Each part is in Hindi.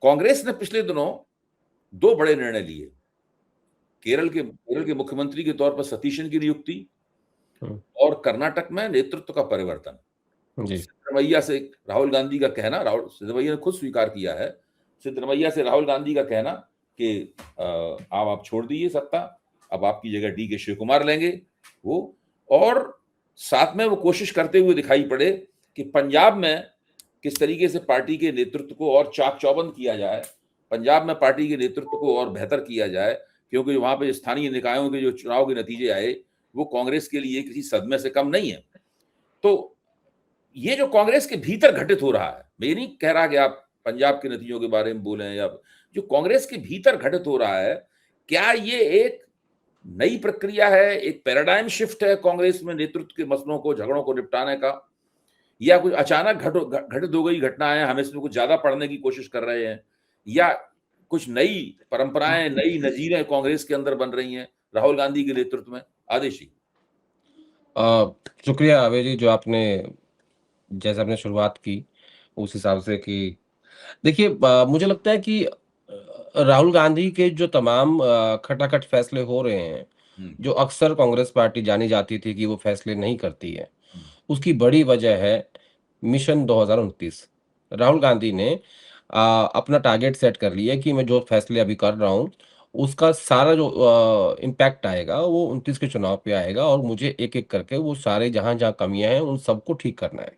कांग्रेस ने पिछले दिनों 2 बड़े निर्णय लिए। केरल के मुख्यमंत्री के तौर पर सतीशन की नियुक्ति और कर्नाटक में नेतृत्व का परिवर्तन। जी। सिद्धरमैया से राहुल गांधी का कहना, राहुल सिद्धरमैया ने खुद स्वीकार किया है, सिद्धरमैया से राहुल गांधी का कहना कि अब आप छोड़ दीजिए सत्ता, अब आपकी जगह डी के शिव कुमार लेंगे वो। और साथ में वो कोशिश करते हुए दिखाई पड़े कि पंजाब में किस तरीके से पार्टी के नेतृत्व को और चाक चौबंद किया जाए, पंजाब में पार्टी के नेतृत्व को और बेहतर किया जाए, क्योंकि वहां पे स्थानीय निकायों के जो चुनाव के नतीजे आए वो कांग्रेस के लिए किसी सदमे से कम नहीं है। तो ये जो कांग्रेस के भीतर घटित हो रहा है, मैं ये नहीं कह रहा कि आप पंजाब के नतीजों के बारे में बोलें, या जो कांग्रेस के भीतर घटित हो रहा है, क्या ये एक नई प्रक्रिया है, एक पैराडाइम शिफ्ट है कांग्रेस में नेतृत्व के मसलों को, झगड़ों को निपटाने का, या कुछ अचानक घटित हो गई घटना है, हम इसमें कुछ ज्यादा पढ़ने की कोशिश कर रहे हैं, या कुछ नई परंपराएं, नई नजीरें कांग्रेस के अंदर बन रही हैं राहुल गांधी के नेतृत्व में? आदेशी। शुक्रिया आवे जी, जो आपने जैसे आपने शुरुआत की उस हिसाब से कि देखिए, मुझे लगता है कि राहुल गांधी के जो तमाम खटाखट फैसले हो रहे हैं, जो अक्सर कांग्रेस पार्टी जानी जाती थी कि वो फैसले नहीं करती है, उसकी बड़ी वजह है मिशन 2029। राहुल गांधी ने अपना टारगेट सेट कर लिया कि मैं जो फैसले अभी कर रहा हूँ, उसका सारा जो इम्पैक्ट आएगा वो 29 के चुनाव पे आएगा, और मुझे एक-एक करके वो सारे जहाँ-जहाँ कमियाँ हैं, उन सबको ठीक करना है।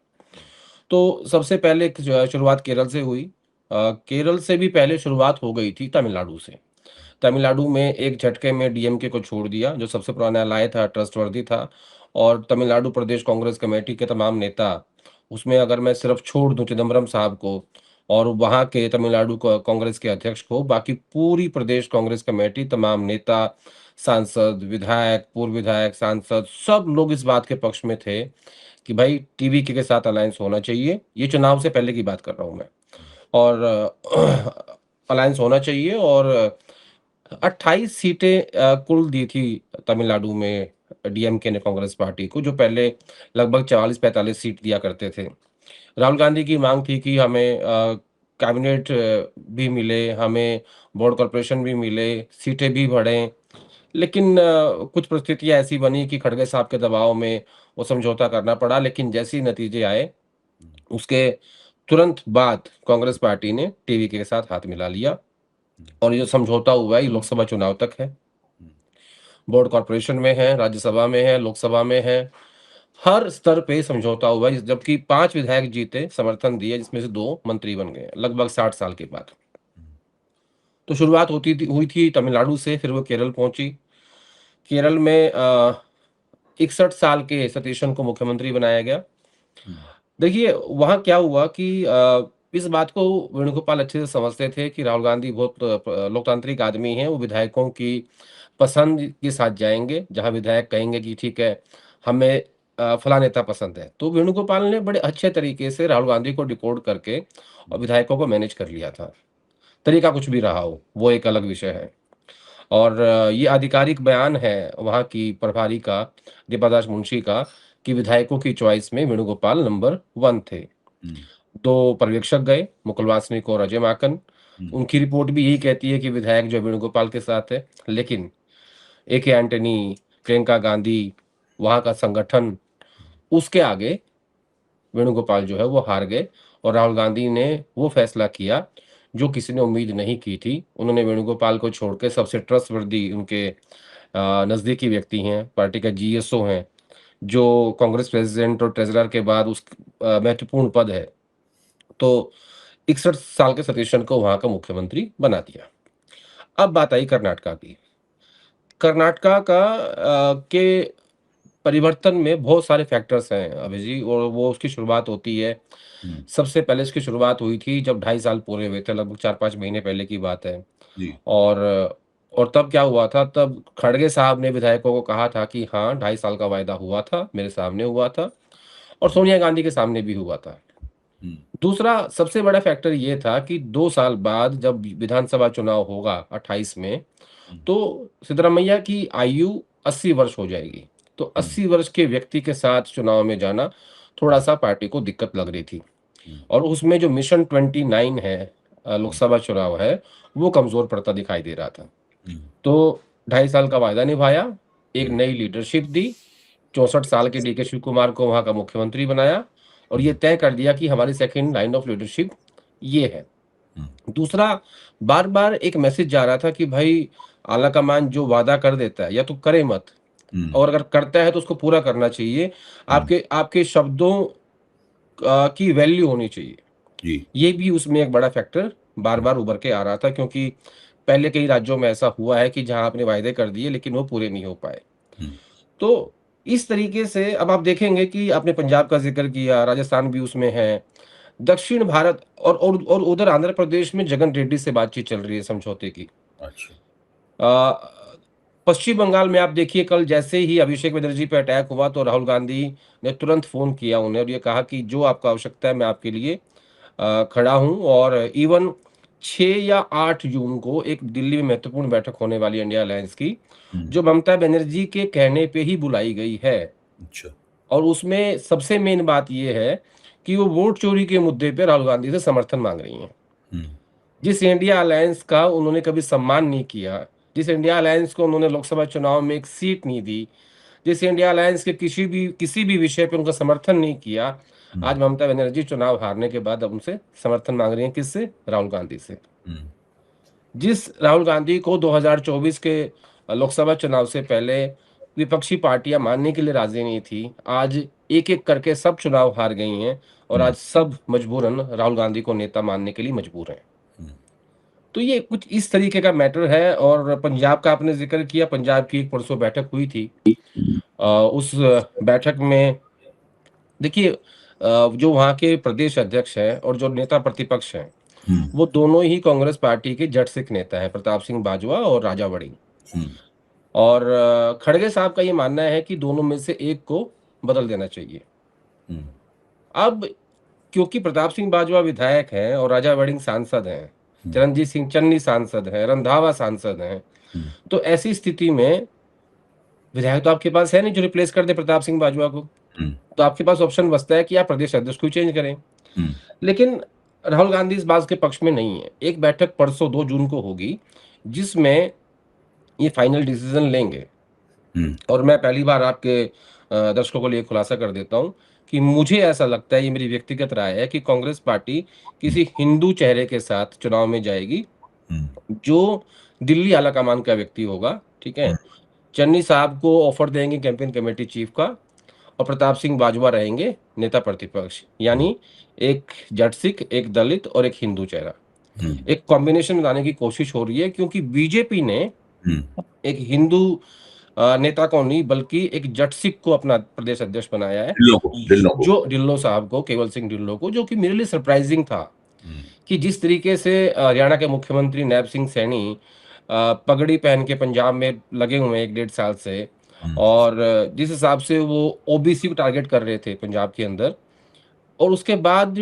तो सबसे पहले शुरुआत केरल से हुई। केरल से भी पहले शुरुआत हो गई थी तमिलनाडु से। तमिलनाडु में एक झटके में डीएमके को छोड़ दिया, जो सबसे पुराना एलाय था, ट्रस्टवर्दी था, और तमिलनाडु प्रदेश कांग्रेस कमेटी के तमाम नेता, उसमें अगर मैं सिर्फ छोड़ दूं चिदम्बरम साहब को और वहां के तमिलनाडु कांग्रेस के अध्यक्ष को, बाकी पूरी प्रदेश कांग्रेस कमेटी, तमाम नेता, सांसद, विधायक, पूर्व विधायक, सांसद, सब लोग इस बात के पक्ष में थे कि भाई टीवीके के साथ अलायंस होना चाहिए। ये चुनाव से पहले की बात कर रहा हूँ मैं। और अलायंस होना चाहिए, और 28 सीटें कुल दी थी तमिलनाडु में डीएमके ने कांग्रेस पार्टी को, जो पहले लगभग 44-45 सीट दिया करते थे। राहुल गांधी की मांग थी कि हमें कैबिनेट भी मिले, हमें बोर्ड कॉर्पोरेशन भी मिले, सीटें भी बढ़ें, लेकिन कुछ परिस्थितियाँ ऐसी बनी कि खड़गे साहब के दबाव में वो समझौता करना पड़ा। लेकिन जैसे ही नतीजे आए, उसके तुरंत बाद कांग्रेस पार्टी ने टीवीके के साथ हाथ मिला लिया, और ये जो समझौता हुआ है, ये लोकसभा चुनाव तक है। बोर्ड कॉर्पोरेशन में है, राज्यसभा में है, लोकसभा में है, हर स्तर पे समझौता हुआ है, जबकि 5 विधायक जीते, समर्थन दिए, जिसमें से 2 मंत्री बन गए, लगभग 60 साल के बाद। तो शुरुआत हुई थी तमिलनाडु से, फिर वो केरल पहुंची। केरल में 61 साल के सतीशन को मुख्यमंत्री बनाया गया। देखिए, वहाँ क्या हुआ कि इस बात को वेणुगोपाल अच्छे से समझते थे कि राहुल गांधी बहुत लोकतांत्रिक आदमी हैं, वो विधायकों की पसंद के साथ जाएँगे, जहाँ विधायक कहेंगे कि ठीक है, हमें फलाँ नेता पसंद है। तो वेणुगोपाल ने बड़े अच्छे तरीके से राहुल गांधी को डिकोड करके और विधायकों को मैनेज कर लिया था। तरीका कुछ भी रहा हो, वो एक अलग विषय है। और ये आधिकारिक बयान है वहाँ की प्रभारी का, दीपादास मुंशी का, कि विधायकों की चॉइस में वेणुगोपाल नंबर 1 थे। 2 पर्यवेक्षक गए, मुकुल वासनिक और अजय माकन। उनकी रिपोर्ट भी यही कहती है कि विधायक जो वेणुगोपाल के साथ है, लेकिन एके एंटनी, प्रियंका गांधी, वहाँ का संगठन, उसके आगे वेणुगोपाल जो है वो हार गए, और राहुल गांधी ने वो फैसला किया जो किसी ने उम्मीद नहीं की थी। उन्होंने वेणुगोपाल को छोड़ के सबसे ट्रस्टवर्दी उनके नज़दीकी व्यक्ति हैं, पार्टी का जीएसओ हैं, जो कांग्रेस प्रेसिडेंट और ट्रेज़रर के बाद उस महत्वपूर्ण पद है। तो 61 साल के सतीशन को वहाँ का मुख्यमंत्री बना दिया। अब बात आई कर्नाटका की। कर्नाटका का के परिवर्तन में बहुत सारे फैक्टर्स हैं अभय जी, और वो उसकी शुरुआत होती है, सबसे पहले इसकी शुरुआत हुई थी जब 2.5 साल पूरे हुए थे, लगभग 4-5 महीने पहले की बात है। और तब क्या हुआ था, तब खड़गे साहब ने विधायकों को कहा था कि हाँ, 2.5 साल का वायदा हुआ था, मेरे सामने हुआ था, और सोनिया गांधी के सामने भी हुआ था। दूसरा सबसे बड़ा फैक्टर ये था कि 2 साल बाद जब विधानसभा चुनाव होगा 28 में, तो सिद्धरामैया की आयु 80 वर्ष हो जाएगी। तो 80 वर्ष के व्यक्ति के साथ चुनाव में जाना थोड़ा-सा पार्टी को दिक्कत लग रही थी। और उसमें जो मिशन 29 है, लोकसभा चुनाव है, वो कमज़ोर पड़ता दिखाई दे रहा था। हम्म, तो 2.5 साल का वायदा निभाया, एक हम्म, नई लीडरशिप दी, 64 साल के डीके शिव कुमार को वहाँ का मुख्यमंत्री बनाया और ये हम्म, तय कर दिया कि हमारी सेकंड लाइन ऑफ लीडरशिप ये है। हम्म, दूसरा, बार-बार एक मैसेज जा रहा था कि भाई आला-कमान जो वादा कर देता है या तो करे मत, हम्म, और अगर करता है तो उसको पूरा करना चाहिए। हम्म, आपके आपके शब्दों की वैल्यू होनी चाहिए। जी, ये भी उसमें एक बड़ा फैक्टर हम्म, बार-बार उभर के आ रहा था, क्योंकि पहले कई राज्यों में ऐसा हुआ है कि जहाँ आपने वायदे कर दिए लेकिन वो पूरे नहीं हो पाए। हम्म, तो इस तरीके से अब आप देखेंगे कि आपने पंजाब का ज़िक्र किया, राजस्थान भी उसमें है। दक्षिण भारत और उधर आंध्र प्रदेश में जगन रेड्डी से बातचीत चल रही है समझौते की। अच्छा, अ, पश्चिम बंगाल में आप देखिए, कल जैसे ही अभिषेक बनर्जी पे अटैक हुआ तो राहुल गांधी ने तुरंत फ़ोन किया उन्हें और ये कहा कि जो आपको आवश्यकता है मैं आपके लिए खड़ा हूँ। और इवन 6 या 8 जून को एक दिल्ली में महत्वपूर्ण बैठक होने वाली है इंडिया अलायंस की, हम्म, जो ममता बनर्जी के कहने पे ही बुलाई गई है। अच्छा, और उसमें सबसे मेन बात ये है कि वो वोट चोरी के मुद्दे पे राहुल गांधी से समर्थन माँग रही हैं। हम्म, जिस इंडिया अलायंस का उन्होंने कभी सम्मान नहीं किया, जिस इंडिया अलायंस को उन्होंने लोकसभा चुनाव में एक सीट नहीं दी, जिस इंडिया अलायंस के किसी भी विषय पे उनका समर्थन नहीं किया, हम्म, आज ममता बनर्जी चुनाव हारने के बाद अब उनसे समर्थन माँग रही हैं। किससे? राहुल गांधी से। हम्म, जिस राहुल गांधी को 2024 के लोकसभा चुनाव से पहले विपक्षी पार्टियां मानने के लिए राजी नहीं थी, आज एक-एक करके सब चुनाव हार गई हैं और हम्म, आज सब मजबूरन राहुल गांधी को नेता मानने के लिए मजबूर हैं। हम्म, तो ये कुछ इस तरीके का मैटर है। और पंजाब का आपने ज़िक्र किया, पंजाब की एक परसों बैठक हुई थी। उस बैठक में देखिए, जो वहाँ के प्रदेश अध्यक्ष हैं और जो नेता प्रतिपक्ष हैं, हम्म, वो दोनों ही कांग्रेस पार्टी के जट सिख नेता हैं, प्रताप सिंह बाजवा और राजा वड़िंग। हम्म, और खड़गे साहब का ये मानना है कि दोनों में से एक को बदल देना चाहिए। हम्म, अब क्योंकि प्रताप सिंह बाजवा विधायक हैं और राजा वड़िंग सांसद हैं, हम्म, चरणजीत सिंह चन्नी सांसद हैं, रंधावा सांसद हैं, हम्म, तो ऐसी स्थिति में विधायक तो आपके पास है नहीं जो रिप्लेस कर दे प्रताप सिंह बाजवा को। हम्म, तो आपके पास ऑप्शन बचता है कि आप प्रदेश अध्यक्ष को ही चेंज करें। हम्म, लेकिन राहुल गांधी इस बात के पक्ष में नहीं है। एक बैठक परसों 2 जून को होगी, जिसमें ये फाइनल डिसीजन लेंगे। हम्म, और मैं पहली बार आपके दर्शकों के लिए खुलासा कर देता हूँ कि मुझे ऐसा लगता है, ये मेरी व्यक्तिगत राय है, कि कांग्रेस पार्टी किसी हिंदू चेहरे के साथ चुनाव में जाएगी, हम्म, जो दिल्ली आलाकमान का व्यक्ति होगा, ठीक है? चन्नी साहब को ऑफर देंगे कैंपेन कमेटी चीफ का और प्रताप सिंह बाजवा रहेंगे नेता प्रतिपक्ष। यानी एक जट सिख, एक दलित और एक हिंदू चेहरा। हम्म, एक कॉम्बिनेशन बनाने की कोशिश हो रही है, क्योंकि बीजेपी ने हम्म, एक हिंदू नेता को नहीं बल्कि एक जट सिख को अपना प्रदेश अध्यक्ष बनाया है। ढिल्लों को, जो ढिल्लों साहब को, केवल सिंह ढिल्लों को, जो कि मेरे लिए सरप्राइजिंग था हम्म, कि जिस तरीके से हरियाणा के मुख्यमंत्री नैब सिंह सैनी पगड़ी पहन के पंजाब में लगे हुए हैं 1 डेढ़ साल से, हम्म, और जिस हिसाब से वो ओबीसी को टारगेट कर रहे थे पंजाब के अंदर, और उसके बाद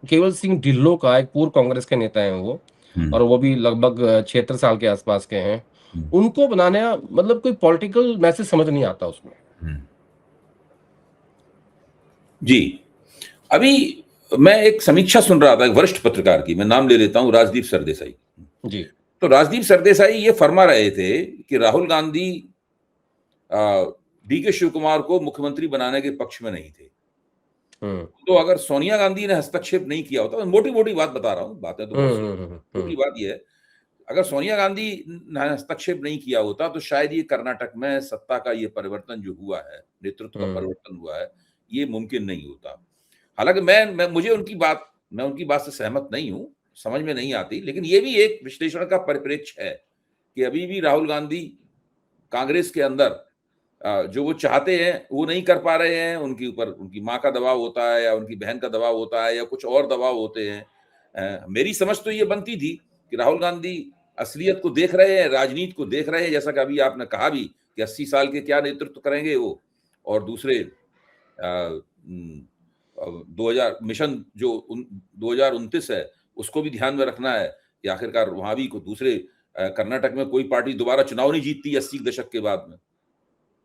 केवल सिंह ढिल्लों का, एक पूर्व कांग्रेस के नेता हैं वो, हम्म, और वो भी लगभग 76 साल के आसपास के हैं। हम्म, उनको बनाना मतलब कोई पॉलिटिकल मैसेज समझ नहीं आता उसमें। हम्म, जी। अभी मैं एक समीक्षा सुन रहा था एक वरिष्ठ पत्रकार की, मैं नाम ले लेता हूं, राजदीप सरदेसाई। जी। तो राजदीप सरदेसाई ये फरमा रहे थे कि राहुल गांधी डी के शिव कुमार को मुख्यमंत्री बनाने के पक्ष में नहीं थे। हुँ। तो अगर सोनिया गांधी ने हस्तक्षेप नहीं किया होता, मोटी मोटी बात बता रहा हूं, बातें तो हुँ, बहुत सी, हुँ, हुँ, मोटी हुँ, बात यह है, अगर सोनिया गांधी ने हस्तक्षेप नहीं किया होता तो शायद ये कर्नाटक में सत्ता का ये परिवर्तन जो हुआ है, नेतृत्व का हुँ, परिवर्तन हुआ है, ये मुमकिन नहीं होता। हालांकि मैं उनकी बात से सहमत नहीं हूं, समझ में नहीं आती, लेकिन ये भी एक विश्लेषण का परिप्रेक्ष्य है कि अभी भी राहुल गांधी कांग्रेस के अंदर जो वो चाहते हैं वो नहीं कर पा रहे हैं। उनके ऊपर उनकी माँ का दबाव होता है या उनकी बहन का दबाव होता है या कुछ और दबाव होते हैं। मेरी समझ तो ये बनती थी कि राहुल गांधी असलियत को देख रहे हैं, राजनीति को देख रहे हैं, जैसा कि अभी आपने कहा भी कि 80 साल के क्या नेतृत्व करेंगे वो, और दूसरे 2000 मिशन जो 2029 है उसको भी ध्यान में रखना है कि आखिरकार वहां भी कोई दूसरे कर्नाटक में कोई पार्टी दोबारा चुनाव नहीं जीतती 80 के दशक के बाद में।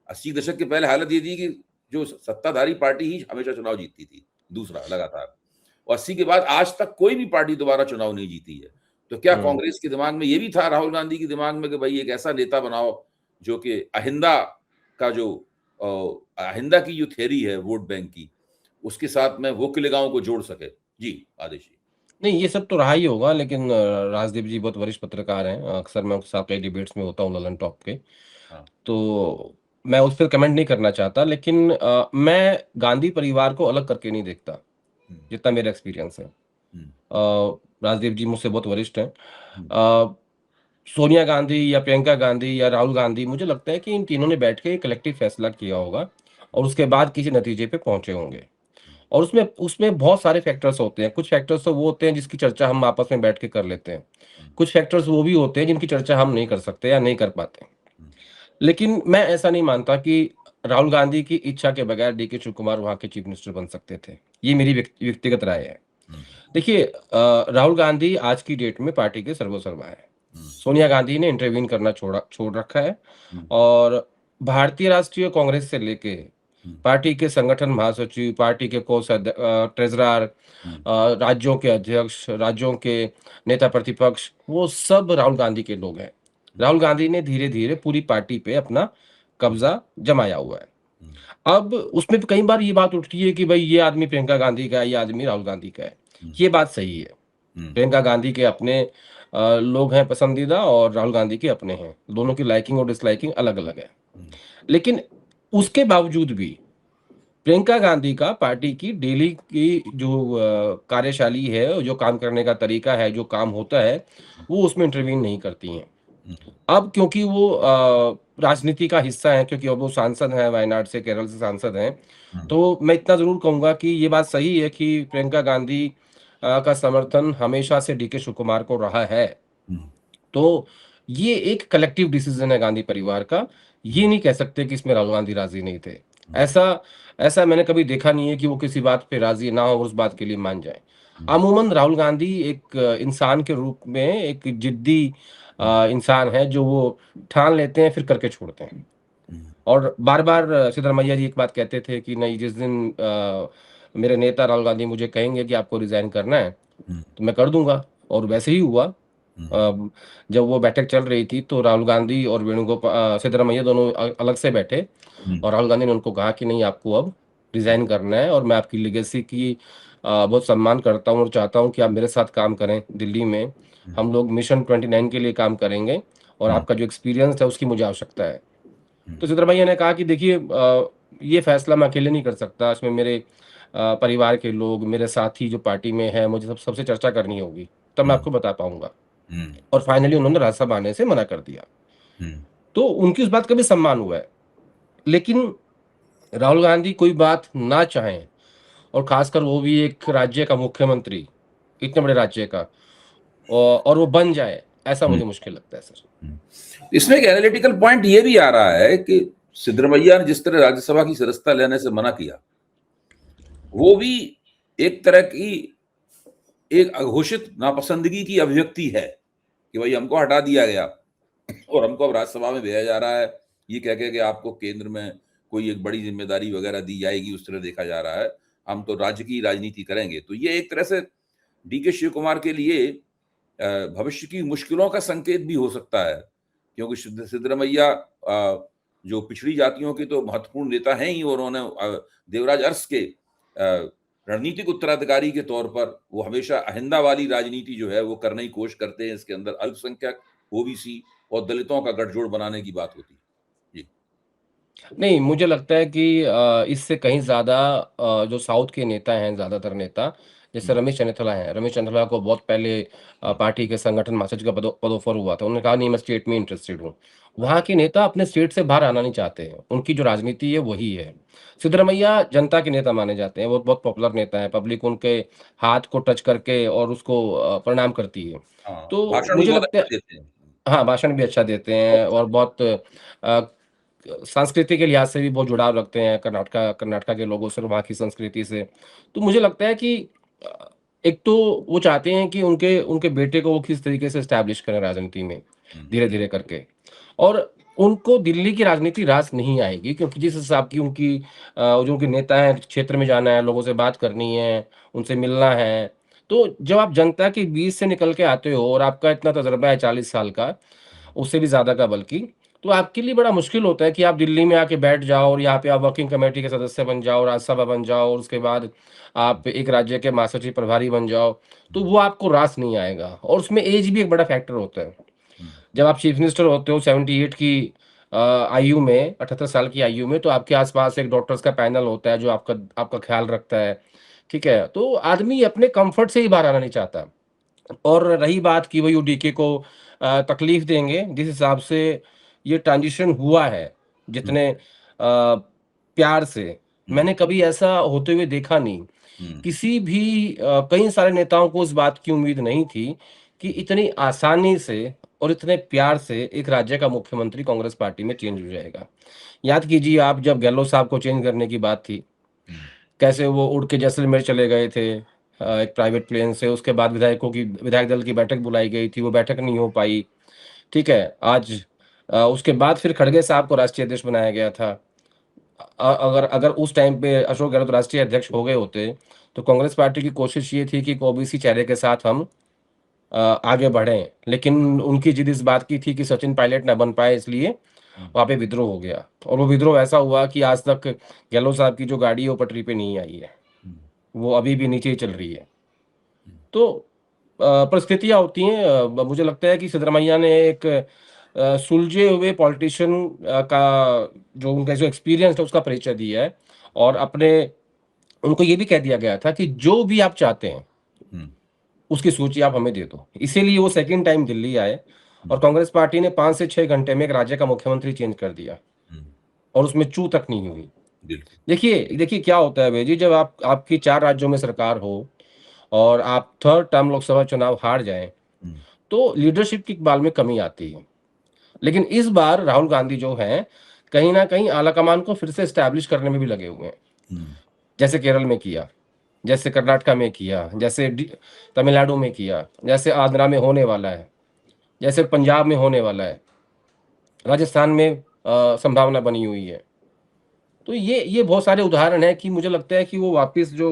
80 के दशक के पहले हालत ये थी कि जो सत्ताधारी पार्टी ही हमेशा चुनाव जीतती थी, दूसरा लगातार। और 80 के बाद आज तक कोई भी पार्टी दोबारा चुनाव नहीं जीती है। तो क्या हम्म। कांग्रेस के दिमाग में ये भी था, राहुल गांधी के दिमाग में, कि भाई एक ऐसा नेता बनाओ जो कि अहिंदा का जो अहिंदा की जो थ्योरी है वोट बैंक की, उसके साथ में वोकिलगांव को जोड़ सके? जी, आदेश जी। नहीं, ये सब तो रहा ही होगा, लेकिन राजदीप जी बहुत वरिष्ठ पत्रकार हैं। अक्सर मैं उनके साथ कई डिबेट्स में होता हूँ ललन टॉप के। हाँ। तो मैं उस पर कमेंट नहीं करना चाहता, लेकिन मैं गांधी परिवार को अलग करके नहीं देखता, हुँ, जितना मेरा एक्सपीरियंस है। हुँ, राजदीप जी मुझसे बहुत वरिष्ठ हैं। हुँ, अ, सोनिया गांधी या प्रियंका गांधी या राहुल गांधी, मुझे लगता है कि इन तीनों ने बैठ के एक कलेक्टिव फैसला किया होगा और उसके बाद किसी नतीजे पे पहुंचे होंगे। और उसमें उसमें बहुत सारे फैक्टर्स होते हैं। कुछ फैक्टर्स तो वो होते हैं जिसकी चर्चा हम आपस में बैठ के कर लेते हैं। हुँ, कुछ फैक्टर्स वो भी होते हैं जिनकी चर्चा हम नहीं कर सकते या नहीं कर पाते। हुँ, लेकिन मैं ऐसा नहीं मानता कि राहुल गांधी की इच्छा के बगैर डीके शिव कुमार वहाँ के चीफ मिनिस्टर बन सकते थे। ये मेरी व्यक्तिगत राय है। हुँ, देखिए, राहुल गांधी आज की डेट में पार्टी के सर्वोसर्वा हैं। हुँ, सोनिया गांधी ने इंटरवीन करना छोड़ रखा है हुँ, और भारतीय राष्ट्रीय कांग्रेस से लेके हुँ, पार्टी के संगठन महासचिव, पार्टी के ट्रेज़रर, हुँ, राज्यों के अध्यक्ष, राज्यों के नेता प्रतिपक्ष, वो सब राहुल गांधी के लोग हैं। हुँ, राहुल गांधी ने धीरे-धीरे पूरी पार्टी पे अपना हुँ, कब्ज़ा जमाया हुआ है। हुँ, अब उसमें भी कई बार ये बात उठती है कि भई ये आदमी प्रियंका गांधी का है, ये आदमी राहुल गांधी का है। हुँ, ये बात सही है। हुँ, प्रियंका गांधी के अपने लोग हैं पसंदीदा और राहुल गांधी के अपने हैं। दोनों की लाइकिंग और डिसलाइकिंग अलग-अलग है। हुँ, लेकिन उसके बावजूद भी प्रियंका गांधी का पार्टी की डेली की जो कार्यशैली है, जो काम करने का तरीका है, जो काम होता है, वो उसमें इंटरवीन नहीं करती हैं। हुँ, अब क्योंकि वो राजनीति का हिस्सा हैं, क्योंकि अब वो सांसद हैं, वायनाड से, केरल से सांसद हैं, हुँ, तो मैं इतना ज़रूर कहूँगा कि ये बात सही है कि प्रियंका गांधी का समर्थन हमेशा से डीके शिव कुमार को रहा है। हुँ, तो ये एक कलेक्टिव डिसीज़न है गांधी परिवार का। हुँ, ये नहीं कह सकते कि इसमें राहुल गांधी राज़ी नहीं थे। हुँ, ऐसा ऐसा मैंने कभी देखा नहीं है कि वो किसी बात पे राज़ी ना हो और उस बात के लिए मान जाएँ। हुँ, अमूमन राहुल गांधी एक इंसान के रूप में एक जिद्दी हुँ, इंसान है, जो वो ठान लेते हैं फिर करके छोड़ते हैं। हुँ, और बार-बार सिद्धरामैया जी एक बात कहते थे कि नहीं, जिस दिन मेरे नेता राहुल गांधी मुझे कहेंगे कि आपको रिज़ाइन करना है, हुँ, तो मैं कर दूँगा, और वैसे ही हुआ। हुँ, जब वो बैठक चल रही थी तो राहुल गांधी और सिद्धरामैया दोनों अलग से बैठे हुँ, और राहुल गांधी ने उनको कहा कि नहीं, आपको अब रिज़ाइन करना है और मैं आपकी लेगेसी की बहुत सम्मान करता हूँ और चाहता हूँ कि आप मेरे साथ काम करें दिल्ली में। हुँ, हम लोग मिशन 29 के लिए काम करेंगे और हुँ, आपका जो एक्सपीरियंस है उसकी मुझे आवश्यकता है। हुँ, तो सिद्धरामैया ने कहा कि देखिए, ये फैसला मैं अकेले नहीं कर सकता, इसमें मेरे परिवार के लोग, मेरे साथी जो पार्टी में हैं, मुझे सबसे चर्चा करनी होगी, तब मैं हुँ, आपको बता पाऊँगा। हुँ, और फाइनली उन्होंने राज्यसभा आने से मना कर दिया। हुँ, तो उनकी उस बात का भी सम्मान हुआ है। लेकिन राहुल गांधी कोई बात ना चाहें और खासकर वो भी एक राज्य का मुख्यमंत्री, इतने बड़े राज्य का, और वो बन जाए, ऐसा हुँ, मुझे मुश्किल लगता है सर। हुँ। इसमें एक एनालिटिकल पॉइंट ये भी आ रहा है कि सिद्धरमैया ने जिस तरह राज्यसभा की सदस्यता लेने से मना किया, वो भी एक तरह की एक अघोषित नापसंदगी की अभिव्यक्ति है कि भाई हमको हटा दिया गया और हमको अब राज्यसभा में भेजा जा रहा है, ये कह के कि आपको केंद्र में कोई एक बड़ी जिम्मेदारी वगैरह दी जाएगी, उस तरह देखा जा रहा है। हम तो राज्य की राजनीति करेंगे। तो ये एक तरह से डीके शिव कुमार के लिए भविष्य की मुश्किलों का संकेत भी हो सकता है, क्योंकि सिद्धरमैया जो पिछड़ी जातियों के तो महत्वपूर्ण नेता हैं ही, और उन्होंने देवराज अरस के रणनीतिक उत्तराधिकारी के तौर पर वो हमेशा अहिंदा वाली राजनीति जो है वो करने की कोशिश करते हैं। इसके अंदर अल्पसंख्यक, ओबीसी और दलितों का गठजोड़ बनाने की बात होती है। जी। नहीं, मुझे लगता है कि इससे कहीं ज़्यादा जो साउथ के नेता हैं, ज़्यादातर नेता, जैसे हुँ, रमेश चन्नीथला हैं। रमेश चन्नीथला को बहुत पहले पार्टी के संगठन महासचिव का पदोत्तर हुआ था। उन्होंने कहा नहीं, मैं स्टेट में इंटरेस्टेड हूँ। वहाँ के नेता अपने स्टेट से बाहर आना नहीं चाहते हैं। उनकी जो राजनीति है वही है। सिद्धरामैया जनता के नेता माने जाते हैं। वो बहुत पॉपुलर नेता हैं। पब्लिक उनके हाथ को टच करके और उसको प्रणाम करती है। हाँ, तो भाषण भी मुझे बहुत लगता अच्छा है, देते हैं। हाँ, भाषण भी अच्छा देते हैं और बहुत संस्कृति के लिहाज से भी बहुत जुड़ाव रखते हैं कर्नाटका के लोगों से और वहाँ की संस्कृति से। तो मुझे लगता है कि अ, एक तो वो चाहते हैं कि उनके उनके बेटे को वो किस तरीके से एस्टैब्लिश करें राजनीति में, हुँ, धीरे-धीरे करके। और उनको दिल्ली की राजनीति रास नहीं आएगी, क्योंकि जिस हिसाब की जो उनके नेता हैं, क्षेत्र में जाना है, लोगों से बात करनी है, उनसे मिलना है, तो जब आप जनता के बीच से निकल के आते हो और आपका इतना तजुर्बा है 40 साल का, उससे भी ज़्यादा का बल्कि, तो आपके लिए बड़ा मुश्किल होता है कि आप दिल्ली में आके बैठ जाओ और यहाँ पे आप वर्किंग कमेटी के सदस्य बन जाओ, राज्यसभा बन जाओ और उसके बाद आप एक राज्य के महासचिव प्रभारी बन जाओ, तो वो आपको रास नहीं आएगा और उसमें ऐज भी एक बड़ा फैक्टर होता है। हुँ, जब आप चीफ मिनिस्टर होते हो 78 की आयु में, 78 साल की आयु में, तो आपके आस-पास एक डॉक्टर्स का पैनल होता है जो आपका आपका ख़्याल रखता है, ठीक है? तो आदमी अपने कम्फ़र्ट से ही बाहर आना नहीं चाहता। और रही बात कि भई वो डीके को तकलीफ देंगे, जिस हिसाब से ये ट्रांज़िशन हुआ है, हुँ, जितने प्यार से, हुँ, मैंने कभी ऐसा होते हुए देखा नहीं। हुँ, किसी भी कई सारे नेताओं को इस बात की उम्मीद नहीं थी कि इतनी आसानी से और इतने प्यार से एक राज्य का मुख्यमंत्री कांग्रेस पार्टी में चेंज हो जाएगा। याद कीजिए आप जब गहलोत साहब को चेंज करने की बात थी, हुँ, कैसे वो उड़ के जैसलमेर चले गए थे एक प्राइवेट प्लेन से, उसके बाद विधायक दल की बैठक बुलाई गई थी, वो बैठक नहीं हो पाई, ठीक है? आज उसके बाद फिर खड़गे साहब को राष्ट्रीय अध्यक्ष बनाया गया था। अगर अगर उस टाइम पे अशोक गहलोत राष्ट्रीय अध्यक्ष हो गए होते, तो कांग्रेस पार्टी की कोशिश ये थी कि एक ओबीसी चेहरे के साथ हम आगे बढ़ें। लेकिन उनकी जिद इस बात की थी कि सचिन पायलट ना बन पाए इसलिए हुँ, वहाँ पे विद्रोह हो गया और वो विद्रोह ऐसा हुआ कि आज तक गहलोत साहब की जो गाड़ी है वो पटरी पे नहीं आई है। हुँ, वो अभी भी नीचे ही चल रही है। हुँ, तो परिस्थितियाँ होती हैं मुझे लगता है कि सिद्धरमैया ने एक सुलझे हुए पॉलिटिशियन का जो उनका जो एक्सपीरियंस है उसका परिचय दिया है और अपने उनको ये भी कह दिया गया था कि जो भी आप चाहते हैं, हुँ, उसकी सूची आप हमें दे दो। इसीलिए वो सेकंड टाइम दिल्ली आए हुँ, और कांग्रेस पार्टी ने 5 से 6 घंटे में एक राज्य का मुख्यमंत्री चेंज कर दिया हुँ, और उसमें चूँ तक नहीं हुई। बिल्कुल। देखिए देखिए क्या होता है भैया जी जब आप आपकी 4 राज्यों में सरकार हो और आप थर्ड टर्म लोकसभा चुनाव हार जाएँ, हुँ, तो लीडरशिप की इकबाल में कमी आती है। लेकिन इस बार राहुल गांधी जो हैं, कहीं न कहीं आला-कमान को फिर से एस्टैब्लिश करने में भी लगे हुए हैं। हुँ, जैसे केरल में किया, जैसे कर्नाटका में किया, जैसे तमिलनाडु में किया, जैसे आंध्रा में होने वाला है, जैसे पंजाब में होने वाला है, राजस्थान में संभावना बनी हुई है। तो ये बहुत सारे उदाहरण हैं कि मुझे लगता है कि वो वापस जो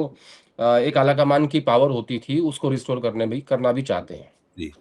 एक आला-कमान की पावर होती थी, उसको रिस्टोर करना भी चाहते हैं। जी।